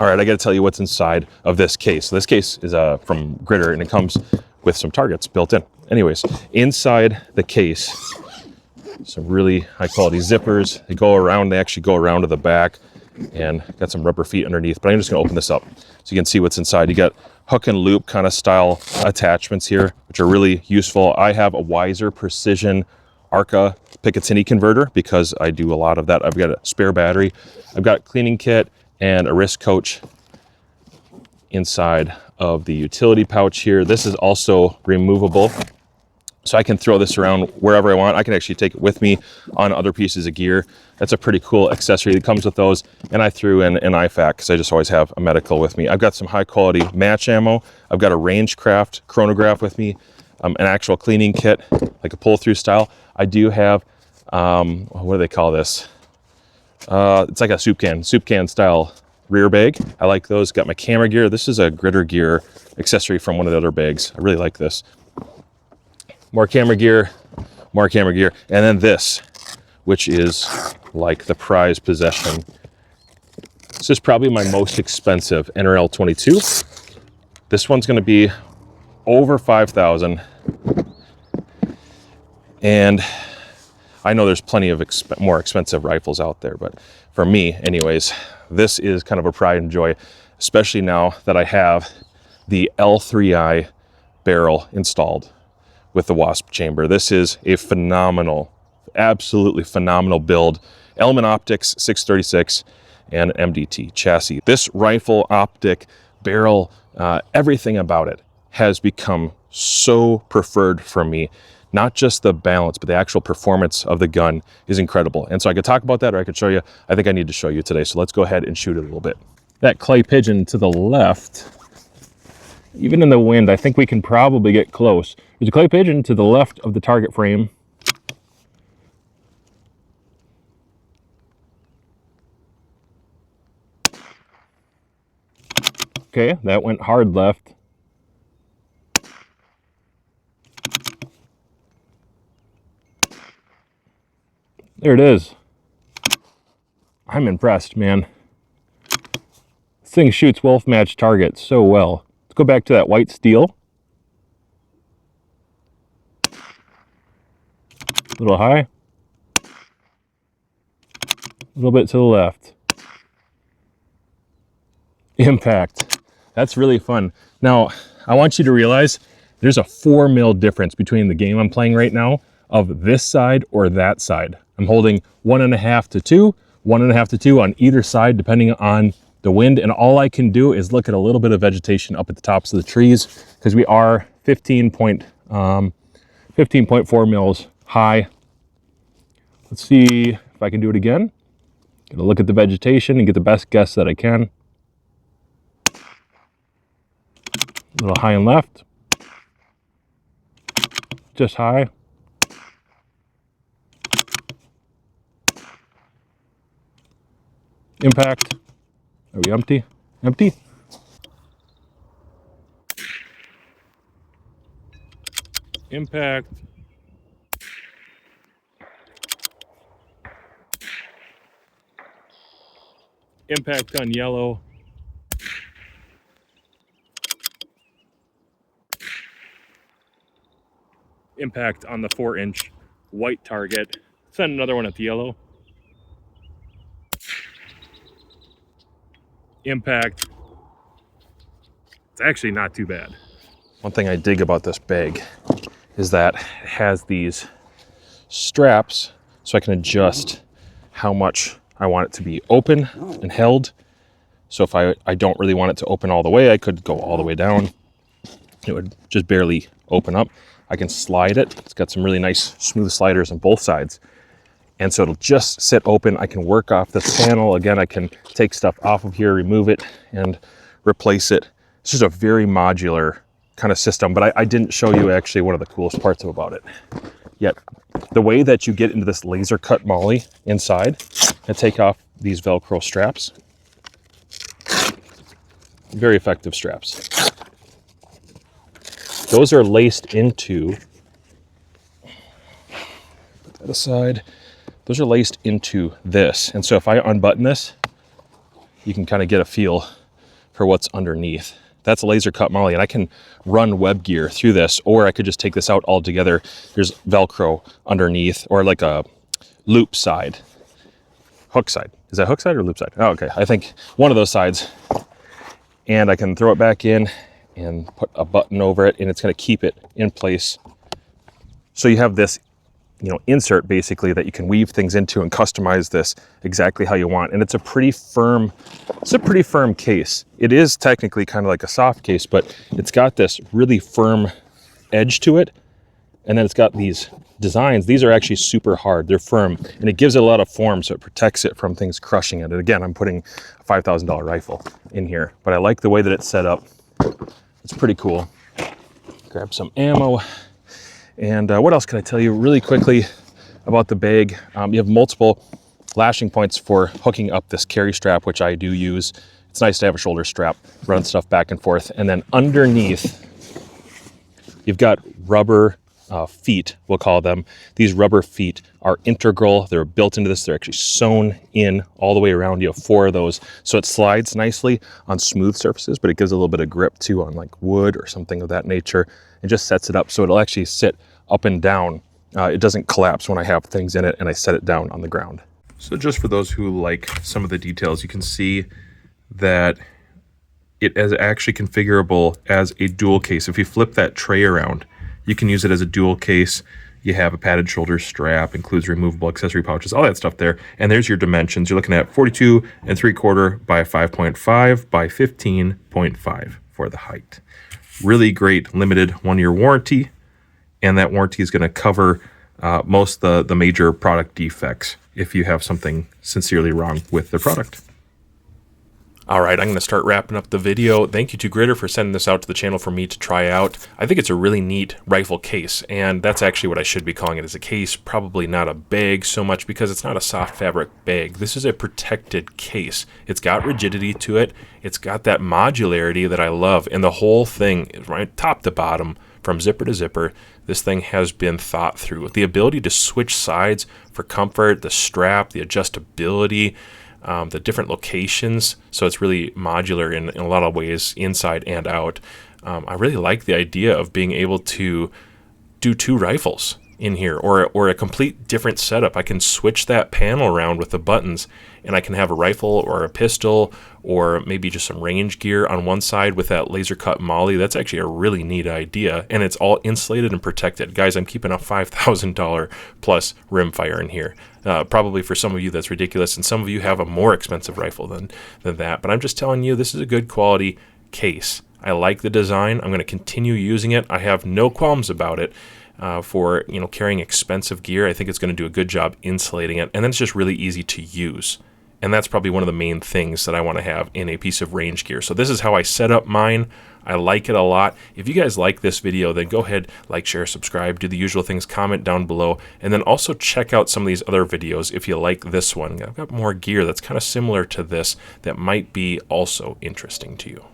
All right, I got to tell you what's inside of this case. So this case is from Gritter, and it comes with some targets built in. Anyways, inside the case, some really high quality zippers. They go around, they actually go around to the back, and got some rubber feet underneath. But I'm just gonna open this up so you can see what's inside. You got hook and loop kind of style attachments here, which are really useful. I have a Wiser Precision Arca Picatinny converter because I do a lot of that. I've got a spare battery. I've got a cleaning kit and a wrist coach inside of the utility pouch here. This is also removable, so I can throw this around wherever I want. I can actually take it with me on other pieces of gear. That's a pretty cool accessory that comes with those. And I threw in an IFAK because I just always have a medical with me. I've got some high quality match ammo. I've got a Rangecraft chronograph with me, an actual cleaning kit, like a pull-through style. I do have, what do they call this? It's like a soup can style rear bag. I like those. Got my camera gear. This is a Gritter gear accessory from one of the other bags. I really like this. More camera gear, and then this, which is like the prized possession. This is probably my most expensive NRL 22. This one's gonna be over 5,000. And I know there's plenty of more expensive rifles out there, but for me anyways, this is kind of a pride and joy, especially now that I have the L3i barrel installed with the Wasp chamber. This is a phenomenal, absolutely phenomenal build. Element Optics 636 and MDT chassis. This rifle optic barrel, everything about it has become so preferred for me. Not just the balance, but the actual performance of the gun is incredible. And so I could talk about that, or I could show you. I think I need to show you today. So let's go ahead and shoot it a little bit. That clay pigeon to the left, even in the wind, I think we can probably get close. There's a clay pigeon to the left of the target frame. Okay, that went hard left. There it is. I'm impressed, man. This thing shoots wolf match targets so well. Let's go back to that white steel. A little high. A little bit to the left. Impact. That's really fun. Now, I want you to realize there's a 4 mil difference between the game I'm playing right now of this side or that side. I'm holding 1.5 to 2, 1.5 to 2 on either side, depending on the wind. And all I can do is look at a little bit of vegetation up at the tops of the trees because we are 15.4 mils high. Let's see if I can do it again. Gonna look at the vegetation and get the best guess that I can. A little high and left. Just high. Impact. Are we empty? Empty. Impact. Impact on yellow. Impact on the 4-inch white target. Send another one at the yellow. Impact. It's actually not too bad. One thing I dig about this bag is that it has these straps so I can adjust how much I want it to be open and held. So if I don't really want it to open all the way, I could go all the way down. It would just barely open up. I can slide it. It's got some really nice smooth sliders on both sides. And so it'll just sit open. I can work off this panel. Again, I can take stuff off of here, remove it, and replace it. It's just a very modular kind of system, but I didn't show you actually one of the coolest parts about it yet. The way that you get into this laser cut molly inside and take off these Velcro straps. Very effective straps. Those are laced into, put that aside. Those are laced into this. And so if I unbutton this, you can kind of get a feel for what's underneath. That's laser cut moly, and I can run web gear through this, or I could just take this out altogether. There's Velcro underneath, or like a loop side, hook side. Is that hook side or loop side? Oh, okay. I think one of those sides. And I can throw it back in and put a button over it, and it's going to keep it in place. So you have this, you know, insert basically that you can weave things into and customize this exactly how you want. And it's a pretty firm case. It is technically kind of like a soft case, but it's got this really firm edge to it. And then it's got these designs. These are actually super hard. They're firm, and it gives it a lot of form, so it protects it from things crushing it. And again, I'm putting a $5,000 rifle in here, but I like the way that it's set up. It's pretty cool. Grab some ammo. And what else can I tell you really quickly about the bag? You have multiple lashing points for hooking up this carry strap, which I do use. It's nice to have a shoulder strap, run stuff back and forth. And then underneath, you've got rubber feet, we'll call them. These rubber feet are integral. They're built into this. They're actually sewn in all the way around. You have 4 of those. So it slides nicely on smooth surfaces, but it gives a little bit of grip too on like wood or something of that nature. It just sets it up so it'll actually sit up and down. It doesn't collapse when I have things in it and I set it down on the ground. So just for those who like some of the details, you can see that it is actually configurable as a dual case. If you flip that tray around, you can use it as a dual case. You have a padded shoulder strap, includes removable accessory pouches, all that stuff there. And there's your dimensions. You're looking at 42 3/4 by 5.5 by 15.5 for the height. Really great limited 1-year warranty. And that warranty is going to cover most of the major product defects if you have something sincerely wrong with the product. All right, I'm going to start wrapping up the video. Thank you to Gritter for sending this out to the channel for me to try out. I think it's a really neat rifle case, and that's actually what I should be calling it, as a case, probably not a bag so much, because it's not a soft fabric bag. This is a protected case. It's got rigidity to it. It's got that modularity that I love, and the whole thing, right top to bottom, from zipper to zipper, this thing has been thought through. The ability to switch sides for comfort, the strap, the adjustability, the different locations, so it's really modular in a lot of ways, inside and out. I really like the idea of being able to do 2 rifles in here, or a complete different setup. I can switch that panel around with the buttons, and I can have a rifle or a pistol, or maybe just some range gear on one side with that laser cut moly. That's actually a really neat idea, and it's all insulated and protected. Guys, I'm keeping a $5,000 plus rimfire in here. Probably for some of you that's ridiculous, and some of you have a more expensive rifle than that, but I'm just telling you, this is a good quality case. I like the design. I'm going to continue using it. I have no qualms about it. For carrying expensive gear, I think it's going to do a good job insulating it, and then it's just really easy to use. And that's probably one of the main things that I want to have in a piece of range gear. So this is how I set up mine. I like it a lot. If you guys like this video, then go ahead, like, share, subscribe, do the usual things, comment down below, and then also check out some of these other videos if you like this one. I've got more gear that's kind of similar to this that might be also interesting to you.